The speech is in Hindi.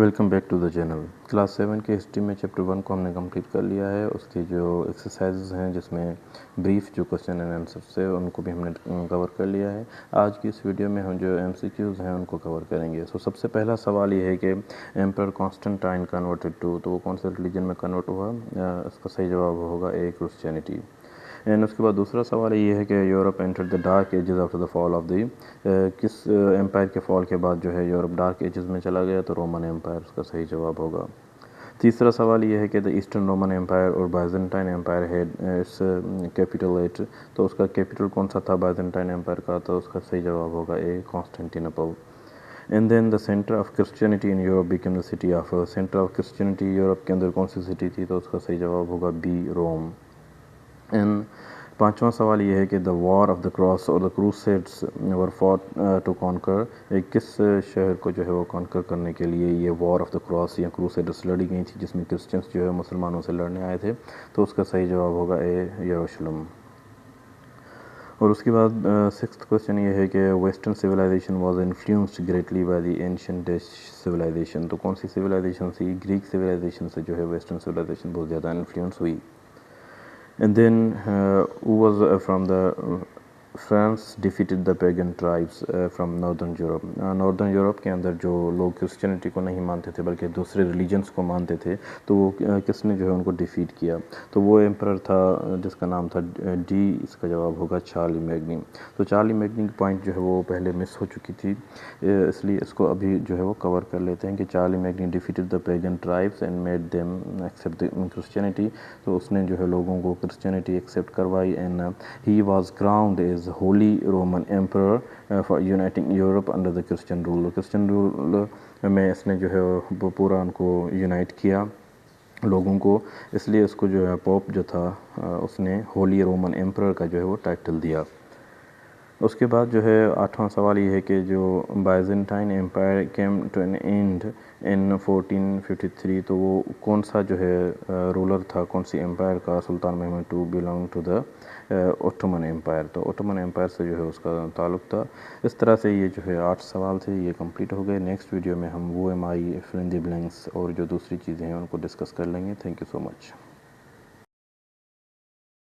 Welcome back to the channel. Class 7 की हिस्ट्री में चैप्टर 1 को हमने कंप्लीट कर लिया है। उसकी जो एक्सरसाइजेज हैं जिसमें ब्रीफ जो क्वेश्चन एंड आंसर्स है उनको भी हमने कवर कर लिया है। आज की इस वीडियो में हम जो एमसीक्यूज़ हैं उनको कवर करेंगे। सबसे पहला सवाल ये है कि एम्पर कॉन्स्टेंटाइन कन्वर्टेड टू, तो वो कौन से रिलीजन में कन्वर्ट हुआ? इसका सही जवाब होगा ए, क्रिश्चियनिटी। एंड उसके बाद दूसरा सवाल ये है कि Europe enter the dark ages after the fall of the, किस एम्पायर के फॉल के बाद जो है यूरोप डार्क एजेस में चला गया? तो रोमन एम्पायर उसका सही जवाब होगा। तीसरा सवाल ये है कि द ईस्टर्न रोमन एम्पायर और बाइजेंटाइन एम्पायर है इट्स कैपिटल एट, तो उसका कैपिटल कौन सा था बाइजेंटाइन एम्पायर का? तो उसका सही जवाब होगा A, Constantinople. And then the centre of Christianity in Europe became the city of, centre of Christianity Europe के अंदर कौन सी सिटी थी? तो उसका सही जवाब होगा बी, रोम। एंड पांचवा सवाल ये है कि the war of the cross और the crusades were fought to conquer, किस शहर को जो है वो कॉन्कर करने के लिए ये वॉर ऑफ द क्रॉस या क्रूसेडर्स लड़ी गई थी, जिसमें क्रिश्चियंस जो है मुसलमानों से लड़ने आए थे? तो उसका सही जवाब होगा ए, यरूशलेम। और उसके बाद सिक्स्थ क्वेश्चन ये है कि western civilisation was influenced greatly by the ancient civilisation, तो कौन सी सिविलाइजेशन थी? ग्रीक सिविलाइजेशन से जो है वेस्टर्न सिविलाइजेशन बहुत ज़्यादा इन्फ्लुएंस हुई। And then who was from the France defeated the pagan tribes from northern Europe, northern Europe के अंदर जो लोग क्रिश्चियनिटी को नहीं मानते थे बल्कि दूसरे रिलीजन्स को मानते थे, तो वो किसने जो है उनको डिफीट किया? तो वो एम्परर था जिसका नाम था डी, इसका जवाब होगा चार्ली मैग्नी। तो चार्ली मैग्नी की पॉइंट जो है वो पहले मिस हो चुकी थी, इसलिए इसको अभी जो है वो कवर कर लेते हैं कि Charlemagne defeated the pagan tribes and made them accept the Christianity, तो उसने जो है लोगों को क्रिश्चियनिटी एक्सेप्ट करवाई and he was crowned as holy Roman emperor for uniting Europe under the Christian rule. Christian rule में इसने जो है वो पूरा उनको यूनाइट किया लोगों को, इसलिए इसको जो है पोप जो था उसने होली रोमन एम्परर का जो है वो टाइटल दिया। उसके बाद जो है आठवां सवाल ये है कि जो Byzantine empire came to an end in 1453, तो वो कौन सा जो है रूलर था, कौन सी एम्पायर का? सुल्तान Mahmud two belong to the Ottoman empire, तो ओटोमन एम्पायर से जो है उसका ताल्लुक़ था। इस तरह से ये जो है 8 सवाल थे, ये कंप्लीट हो गए। नेक्स्ट वीडियो में हम वो एम आई, फिल इन द ब्लैंक्स और जो दूसरी चीज़ें हैं उनको डिस्कस कर लेंगे। Thank you so much.